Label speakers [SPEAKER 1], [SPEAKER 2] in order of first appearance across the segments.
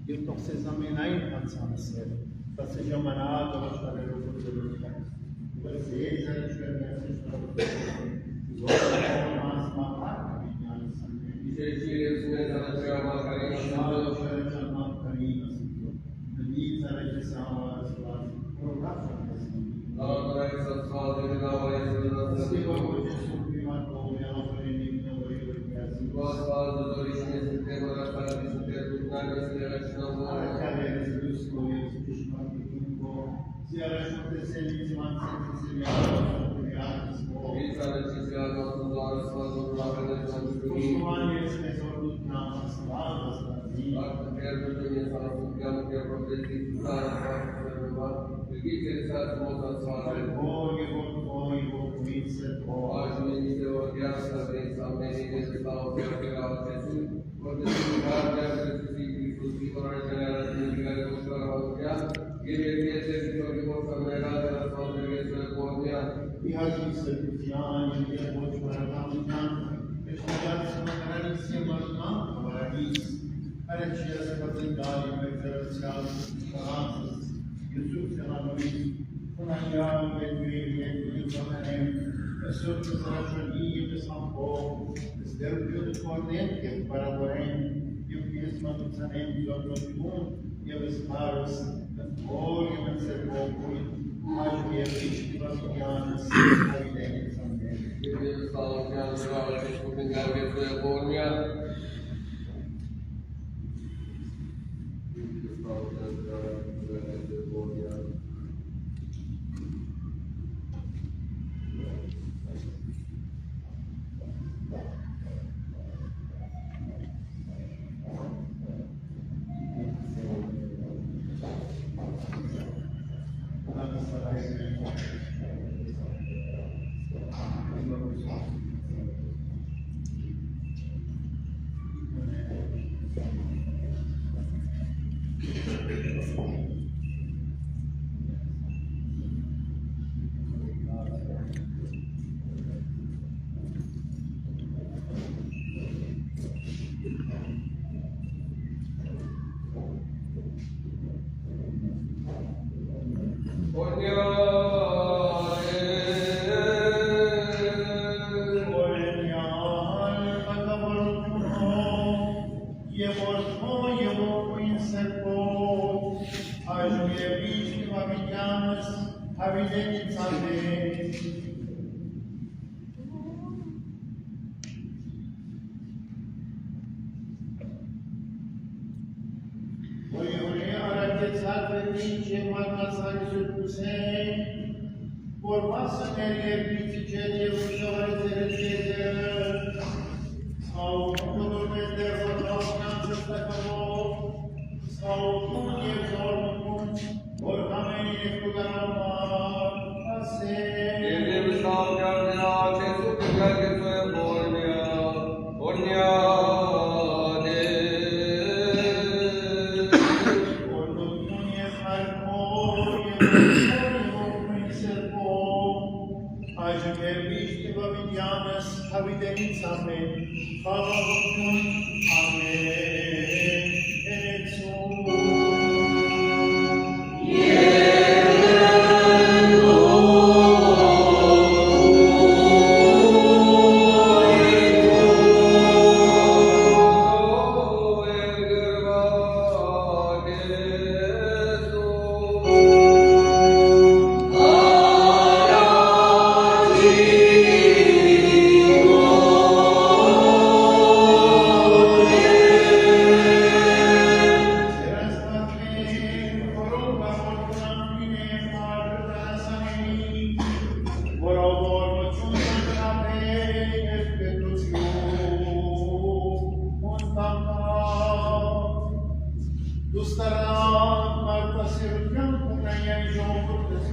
[SPEAKER 1] Eu vocês amenai ansansel. Você já manado a história do futuro. Vocês já tiveram essa história. Agora nós matar
[SPEAKER 2] Oh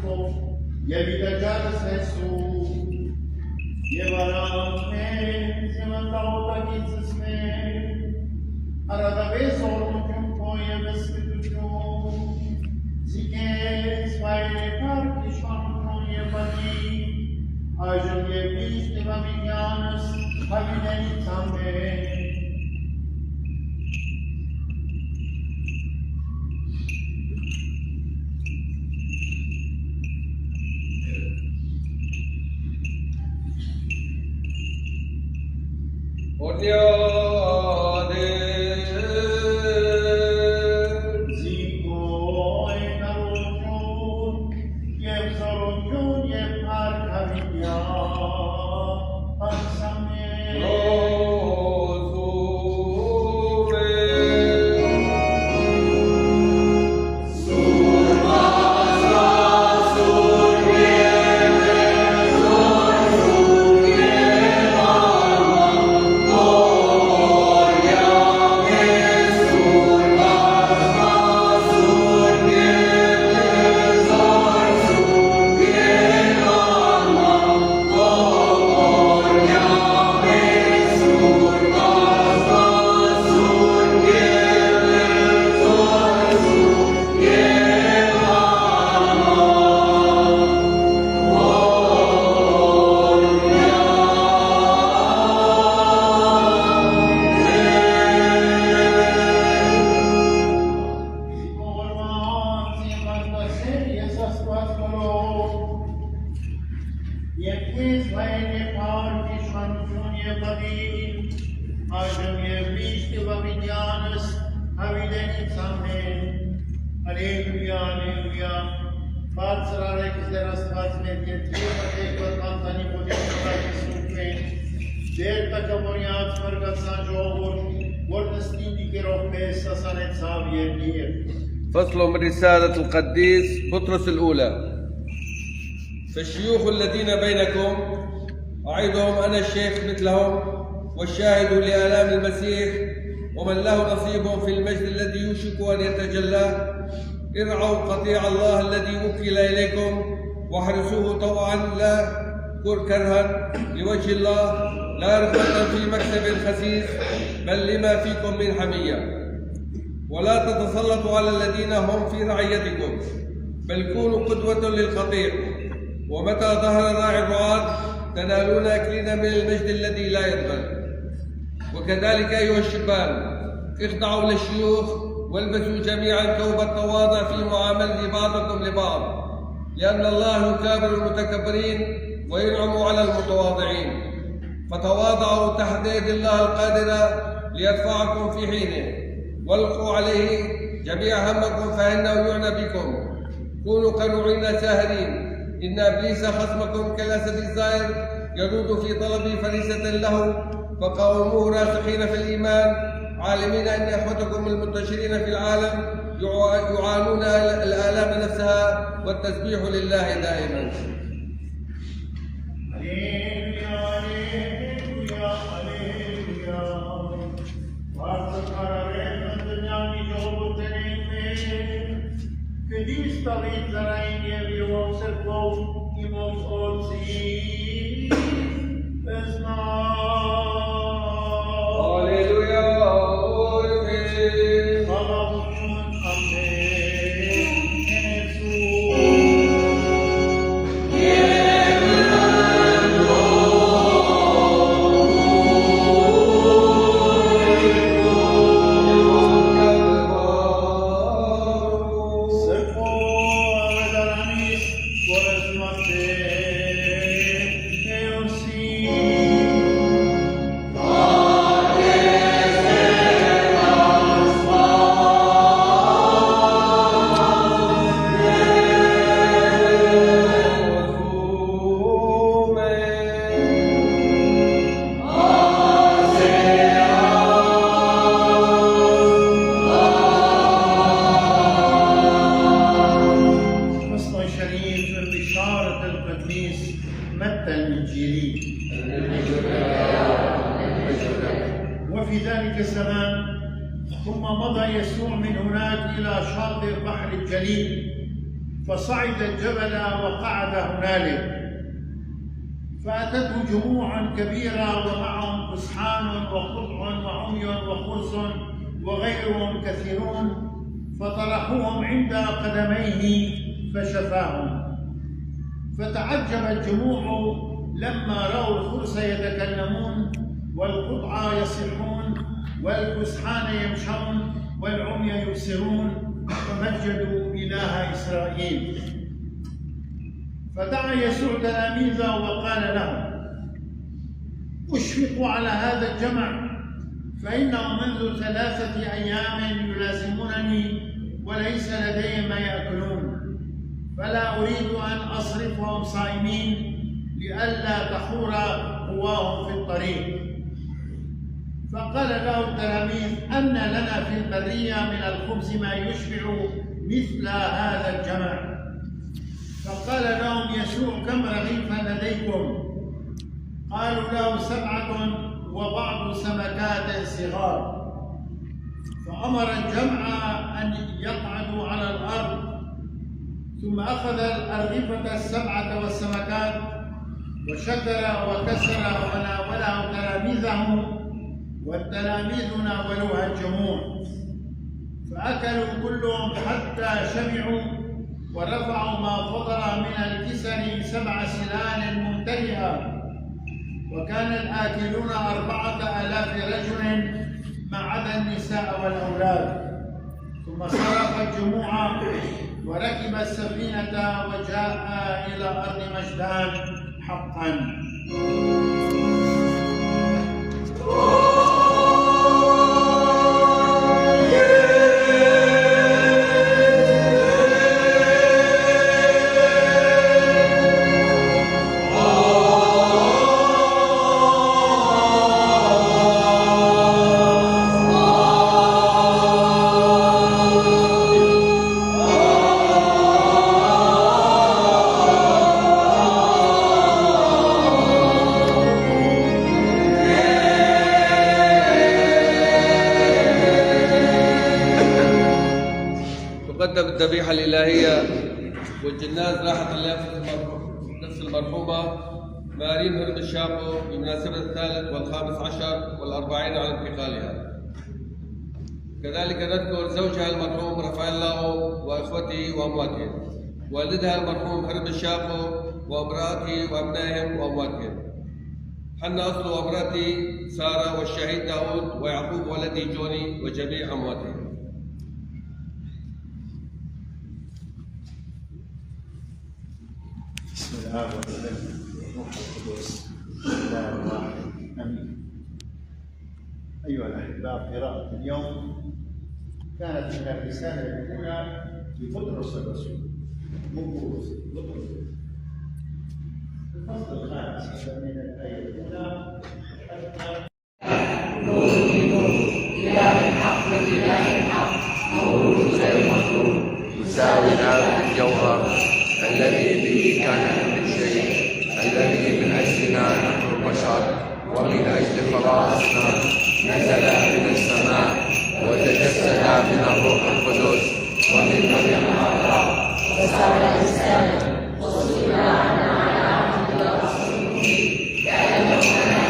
[SPEAKER 1] Եվիտաջարս հեսու, և արան մեզ, և անդաղոտագիծս մեր, արադավես օրնություն քո և վսկտություն, զիկես վայրե պարկ իշխանություն և բանի, այժմ և միշտ և ամինյանս հավինենից ամեն,
[SPEAKER 2] فصل من رسالة القديس بطرس الأولى. فالشيوخ الذين بينكم أعظهم أنا الشيخ مثلهم والشاهد لآلام المسيح ومن له نصيب في المجد الذي يوشك أن يتجلى ارعوا قطيع الله الذي وكل إليكم واحرسوه طوعا لا كرها لوجه الله لا رغبة في مكسب خسيس بل لما فيكم من حمية ولا تتسلطوا على الذين هم في رعيتكم بل كونوا قدوة للقطيع ومتى ظهر راعي الرعاة تنالون أكلنا من المجد الذي لا يقبل. وكذلك أيها الشبان اخضعوا للشيوخ والبسوا جميعا ثوب التواضع في معاملة بعضكم لبعض لأن الله يكابر المتكبرين وينعم على المتواضعين فتواضعوا تحت يد الله القادرة ليدفعكم في حينه والقوا عليه جميع همكم فإنه يعنى بكم كونوا قنوعين ساهرين إن إبليس خصمكم كالأسد الزائر يدود في طلب فريسة له فقاوموه راسخين في الإيمان عالمين أن إخوتكم المنتشرين في العالم يعانون الآلام نفسها والتسبيح لله دائما.
[SPEAKER 1] وفي ذلك الزمان ثم مضى يسوع من هناك إلى شاطئ بحر الجليل فصعد الجبل وقعد هنالك، فأتته جموع كبيرة ومعهم فسحان وقطع وعمي وخرس وغيرهم كثيرون، فطرحوهم عند قدميه فشفاهم. فتعجب الجموع لما رأوا الخرس يتكلمون والقطع يصيحون والفسحان يمشون والعمي يبصرون، فمجدوا إله إسرائيل. فدعا يسوع تلاميذه وقال لهم: اشفقوا على هذا الجمع، فإنه منذ 3 أيام يلازمونني وليس لديهم ما يأكلون، فلا أريد أن أصرفهم صائمين لئلا تحور قواهم في الطريق. فقال له التلاميذ: أن لنا في البرية من الخبز ما يشبع مثل هذا الجمع. فقال لهم يسوع: كم رغيفا لديكم؟ قالوا له: 7 وبعض سمكات صغار. فأمر الجمع أن يقعدوا على الأرض، ثم أخذ الأرغفة 7 والسمكات وشكر وكسر وناوله تلاميذه، والتلاميذ ناولوها الجموع، فأكلوا كلهم حتى شبعوا، ورفعوا ما فضل من الكسر 7 سنان ممتلئة، وكان الآكلون 4000 رجل ما عدا النساء والأولاد. ثم صرف الجموع وركب السفينة وجاء إلى أرض مجدان حقا.
[SPEAKER 2] تقدم الذبيحة الإلهية والجناز راحت نفس المرحومة مارين هرم الشاقو بمناسبة 3 و15 والأربعين على انتقالها. كذلك نذكر زوجها المرحوم رفائيل لاو وإخوته وأمواته، والدها المرحوم هرم الشاقو وامرأته وأبنائهم وأمواتهم، حنا أصل وامرأتي سارة والشهيد داود ويعقوب ولدي جوني وجميع أمواتهم.
[SPEAKER 1] بسم الله والابن والروح القدس الله الواحد امين. ايها الاحباء، قراءة اليوم كانت من الرسالة الاولى لبطرس الرسول، بطرس الفصل الخامس من الايه الاولى حتى
[SPEAKER 3] نؤمن إله الحق بإله الحق مولود غير مخلوق يساوي الآب في الجوهر الذي به كان كل شيء، الذي من أجلنا نحن البشر ومن أجل خلاصنا نزل من السماء وتجسد من الروح القدس ومن مريم العذراء وصار إنسانا وصلى عنا على عهد ورسوله كأننا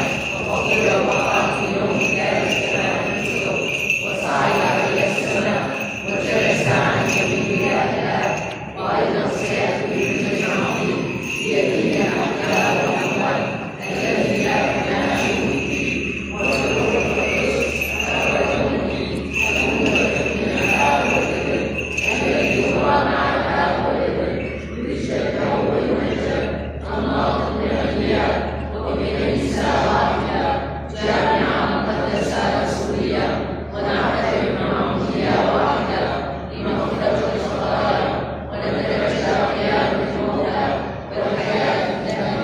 [SPEAKER 3] وقبل وقع في يوم كان السماء نزله وصعد إلى السماء وجلس عن يمين الآب، وأيضا سيأتي بمجد عظيم بيده الأحياء والأموات الذي لا ينام به، والروح القدس أبدا من الآب والابن الذي هو مع الآب والابن يشبه ويمجد الناطق بالأنبياء وبكنيسة واحدة جامعة مقدسة رسولية ونعترف بمعمودية واحدة لمغفرة الخطايا ونترجى قيامة الموتى والحياة الدائمة.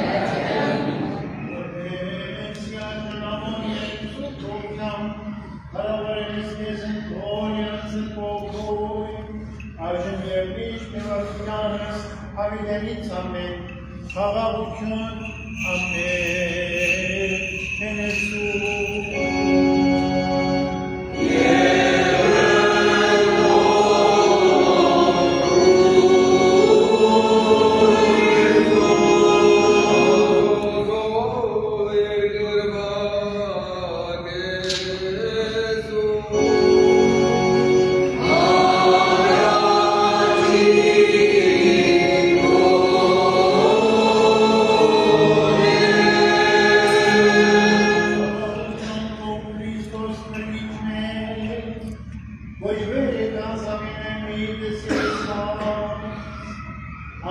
[SPEAKER 3] آمين.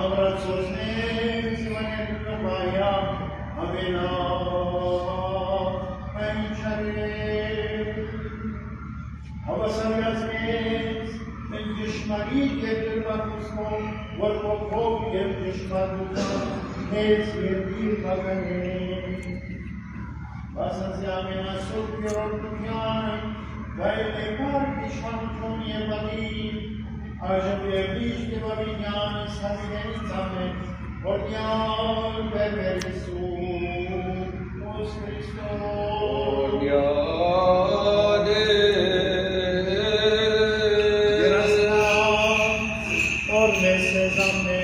[SPEAKER 1] Abrațoneți, mănâncă maia, avena, aici are. Avăsăreazmeți, în dușmărie de la Hristos, vorcopop de dușmăruța, neți iertir păgăneți. Vasă-ți amena suflerul dumiană, care de parte șantonie bădii, Așa pierdiște Babineană, Sfântenița-me, Ordial pe Iisus Hristos.
[SPEAKER 2] Ordiade.
[SPEAKER 1] Orme sezame,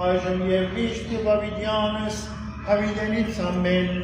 [SPEAKER 1] Ajam ierdiște Babineană, Sfântenița-me, Amen.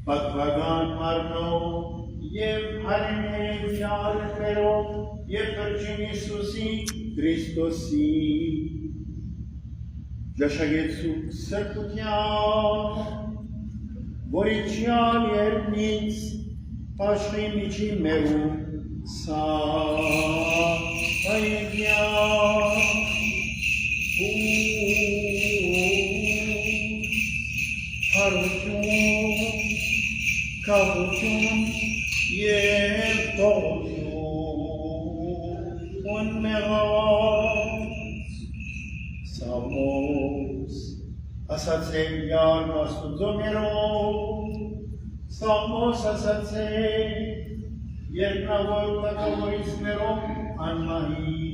[SPEAKER 1] Պատվական մարմնով և հայրենեյության մերով և Փրկին Հիսուսի Քրիստոսի ճաշակեցուկ սրբության, որի չյալ երնից աշխի միջի մերում սաղայգյան հարություն, կաղություն և տողություն ունմեղած Սամոս ասացեք յարմ աստուծոներով Սամոս ասացեք երկնավոր տակավորիցներով անմահի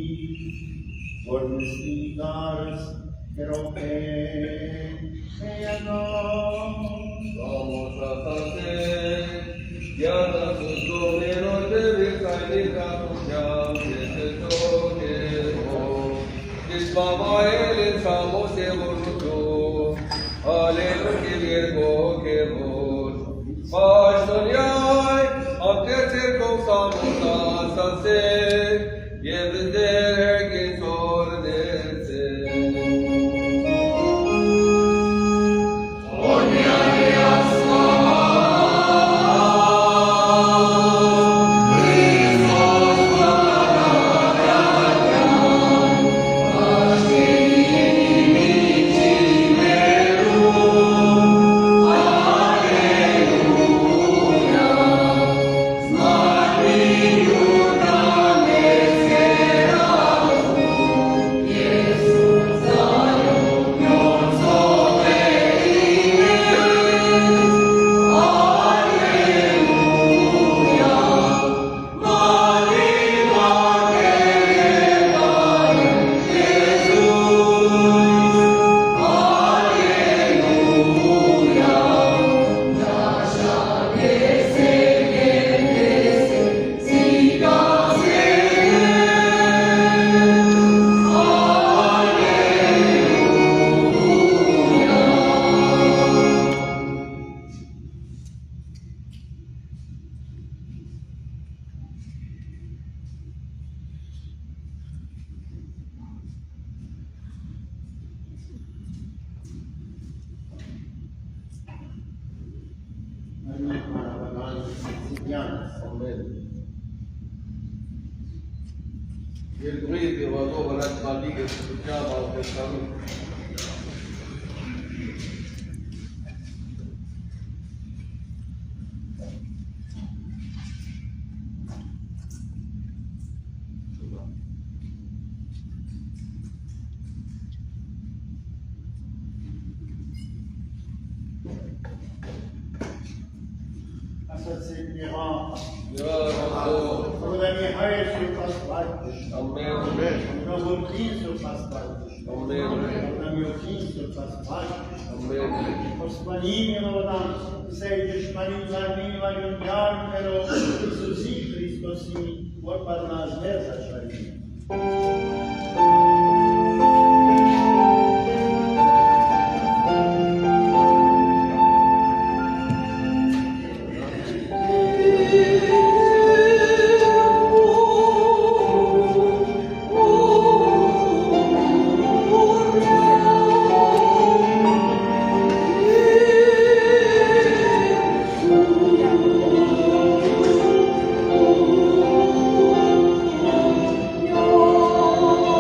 [SPEAKER 1] որ նստի դարս երով
[SPEAKER 2] Vamos a hacer, ya no sus gobernos deben caer capucham, que se toquemos. Dismama el enfamo se volvió, aleluya viergo que vos. Pastoriai, antes de comenzamos a hacer, y en vez de que El bruit des oiseaux relate ma vie que je soutiens dans le famille.
[SPEAKER 1] Господи, миловдан, сейдеш молитва милою ярмеров, Иисуси Христоси, вот под нас не зашли.
[SPEAKER 4] Oh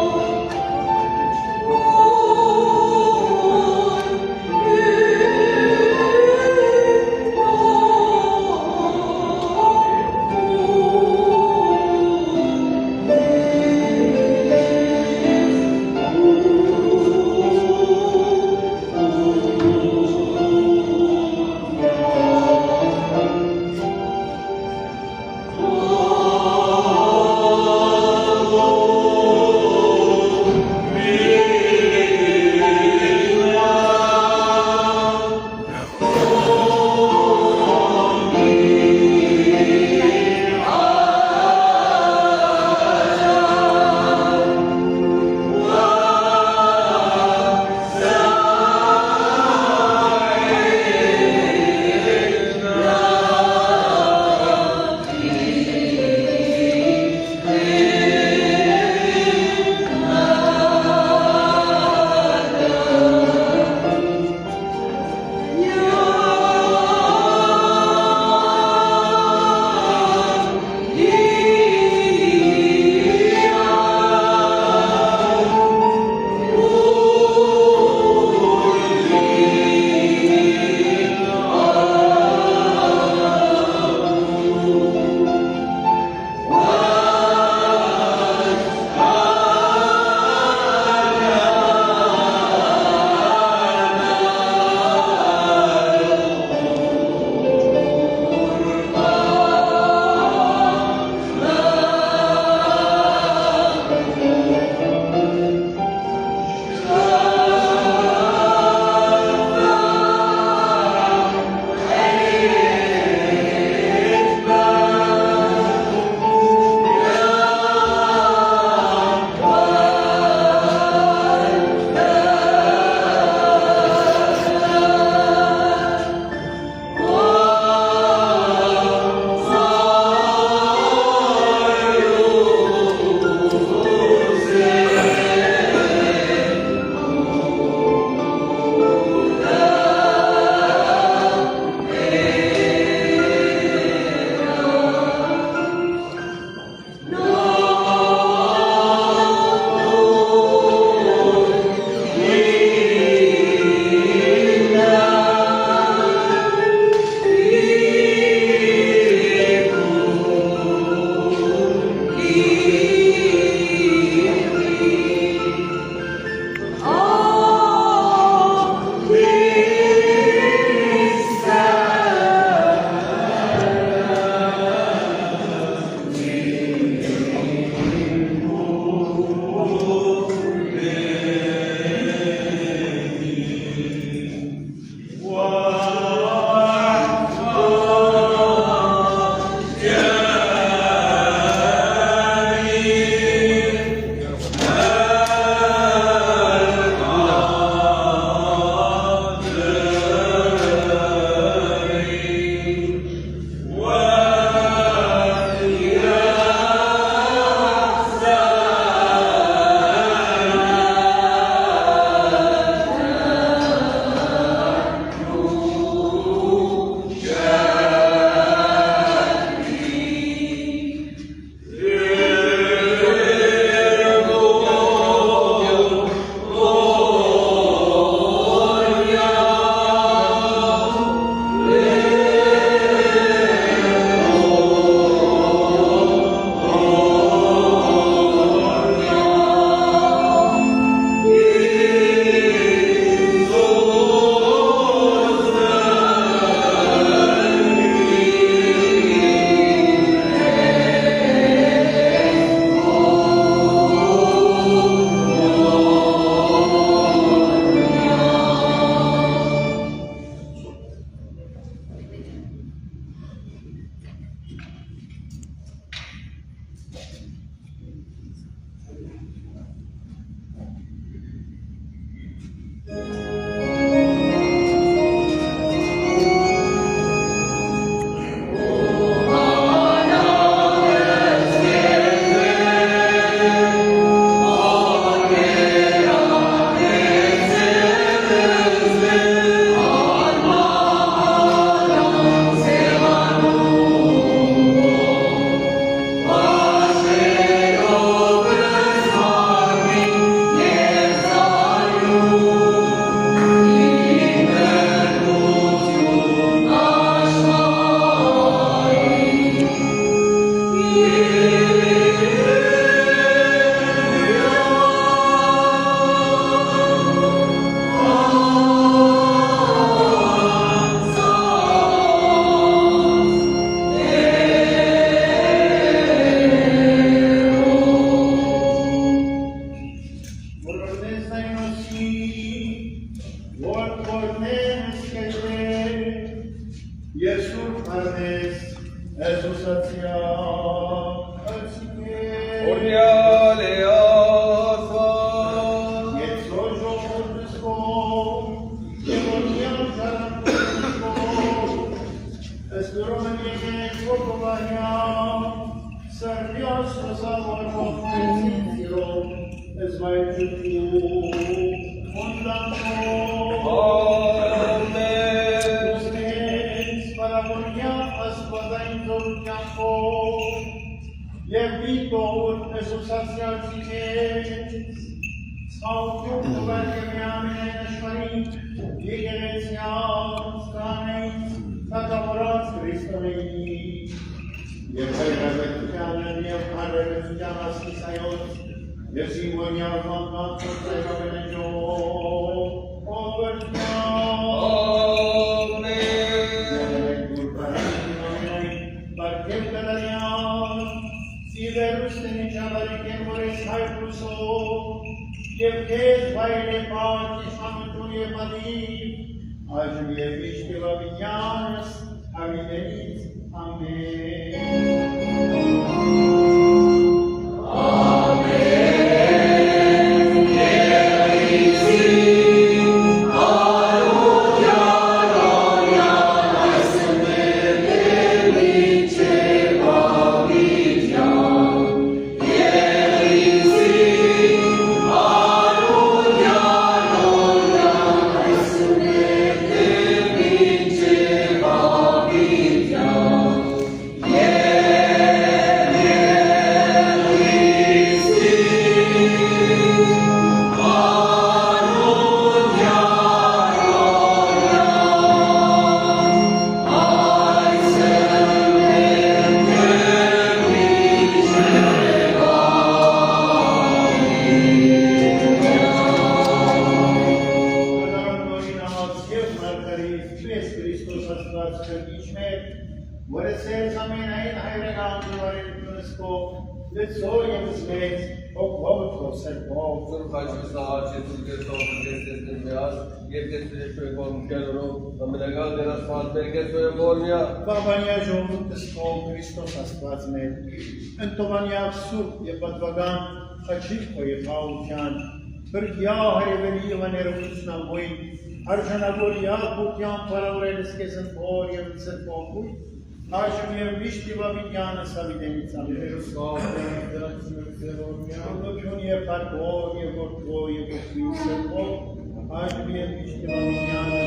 [SPEAKER 1] Jesús Arnes, Jesús hacia
[SPEAKER 2] Ordiale Afa.
[SPEAKER 1] Yetsojo Cristo, Yemonia Jaranko, Esperomenie Kotovania, Servios Rosavaro, Sitio, Esvaitu, Mondamo. Levito esusațiație, sau Dumnezeu mi amene șmarit, Igereția, scanei, Tatamorați Cristului. Iertările vetuteană, iertare vetuteană, Sfisaios, Iersivonia, Mandat, Sfisaios, Benegio, O Vârtea. Евгений, Вайне, Пати, Шамтуе, Мади, Ажмевички, Вавинянс, Аминенит, Վավանյա ժողովուրդը սկով Քրիստոս Աստված մեր, ընտովանյա սուրբ և պատվական խաչիկ քո և խաղության, բրգյա հարևելի և աներողությունամույն, արժանավոր յաղբուտյան պարավորելս կեզ ընվոր և ծրպոքույն, Աշում և միշտ և ավիդյանը սավիդենից ամերս, Ալոքյուն և պարկոր և որդվո և որդվի սրպոք, Աշում և միշտ և ավիդյանը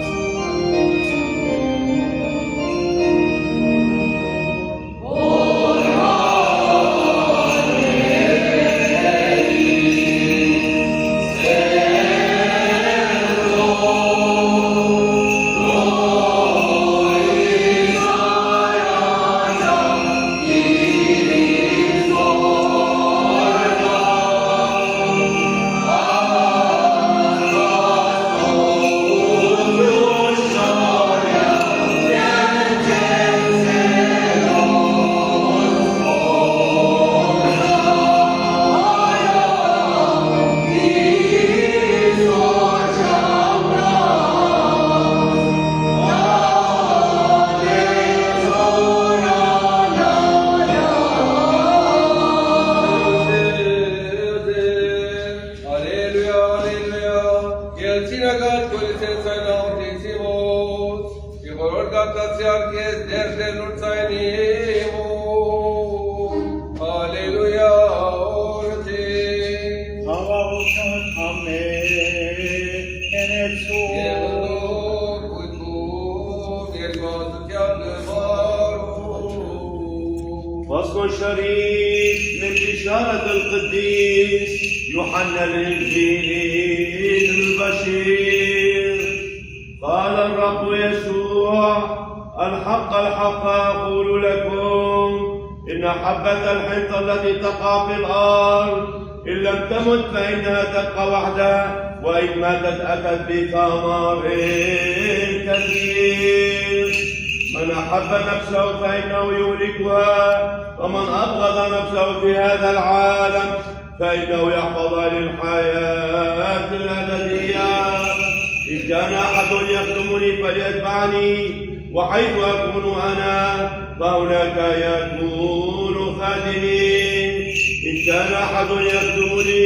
[SPEAKER 1] فصل الشريف من بشارة القديس يوحنا الإنجيل البشير قال الرب يسوع الحق الحق أقول لكم إن حبة الحنطة التي تقع في الأرض إن لم تمت فإنها تبقى وحدها وإن ماتت أتت بثمر كثير من أحب نفسه فإنه يهلكها ومن أبغض نفسه في هذا العالم فإنه يحفظها للحياة الأبدية إن كان أحد يخدمني فليتبعني
[SPEAKER 4] وحيث أكون أنا فهناك يكون خادمي إن كان أحد يخدمني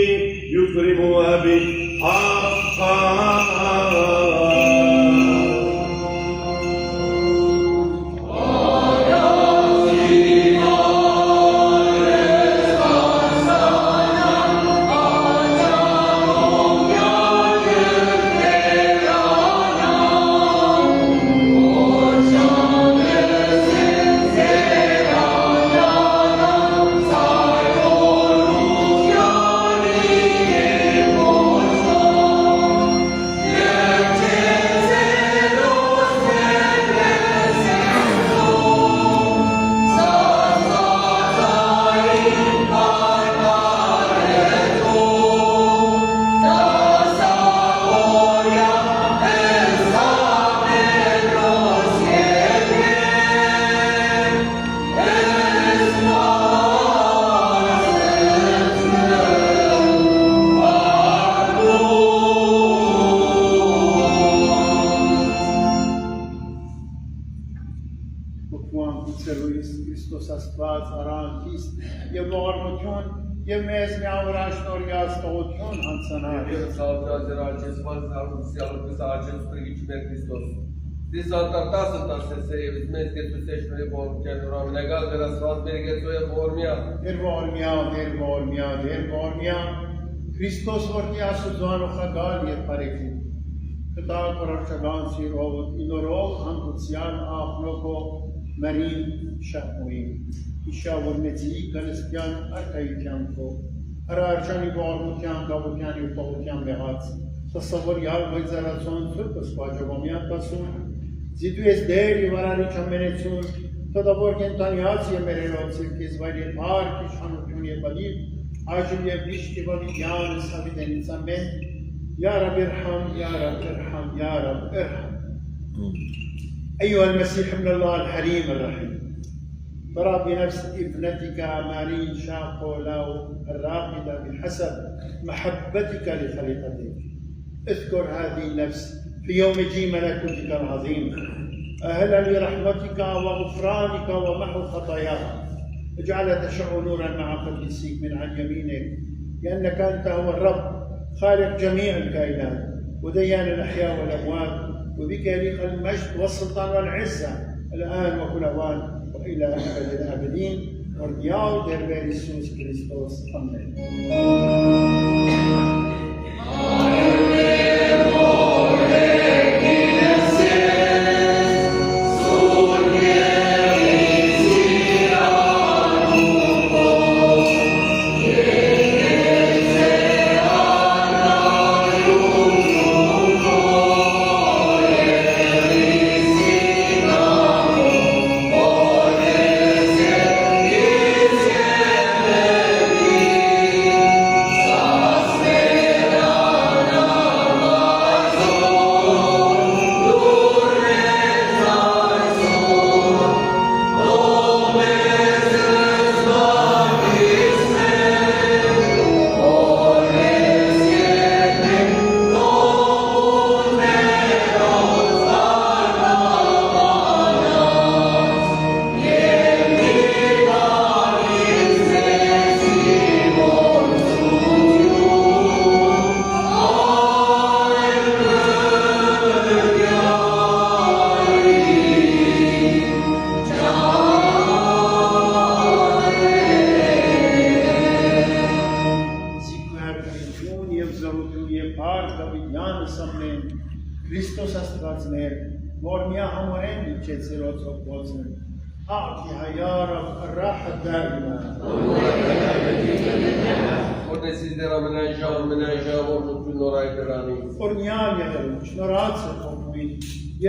[SPEAKER 4] يكرم أبي حقا
[SPEAKER 1] Քրիստոս Աստված արանքից եւ ողորմություն եւ մեզ միավորաշ նորյաց տողություն հանցանալ։ Քրիստոս որտի Աստուծոն օխագալ եւ բարեկու։ Կտա կորարչական սիրով ինորով հանդուցյալ աղնոկո Մարին Շահմոին, իշա որ մեծի կրսպյան արկայության կով, հրարջանի ողորմության, գավության ու պողության վեղած, սսավորյալ վայձարացոն ծուրպս բաջողոմյան կասուն, զիդու ես դեր և արարիչ ամենեցուն, տդավոր կենտանյաց և մերերով սիրկես վայր և հարկ իշխանություն և բալիվ, այժմ և վիշտ և ավիդյան սավիդենից ամեն, یا رب ارحم یا رب ارحم یا رب ارحم أيها المسيح ابن الله الحليم الرحيم ترى بنفس ابنتك مارين شاقو له الراقدة بحسب محبتك لخليقتك اذكر هذه النفس في يوم جي ملكوتك العظيم أهلا لرحمتك وغفرانك ومحو خطاياها اجعلها تشع نورا مع قديسيك من عن يمينك لأنك أنت هو الرب خالق جميع الكائنات وديان الأحياء والأموات وبك يليق المجد والسلطان والعزة الآن وكل أوان وإلى أبد الآبدين وردياو دربير يسوع كريستوس آمين. Քրիստոս Աստված մեր, որ միահամորեն իջեցրոց հոգոցն, աղի հայարավ ռախը դարմա։
[SPEAKER 2] Որտե սիզդերա մնայժավ որնություն նորայ դրանի։
[SPEAKER 1] Որնյալ եղել, շնորացը խոքույն,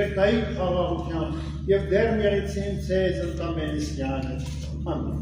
[SPEAKER 1] երտայիք խաղաղության, և դերմ եղիցին ծեզ ընտամենիս յանը։ Ամեն։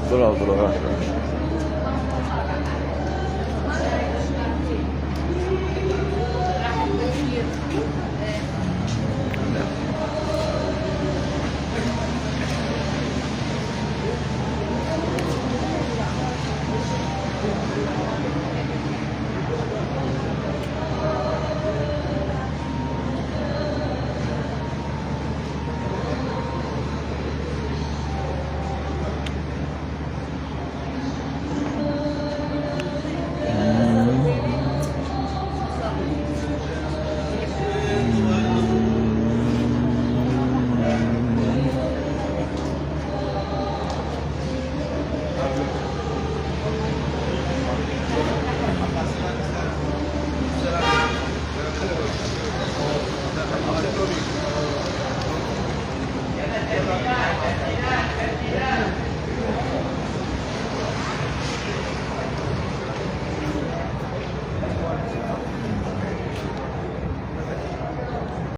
[SPEAKER 3] Bravo, bravo.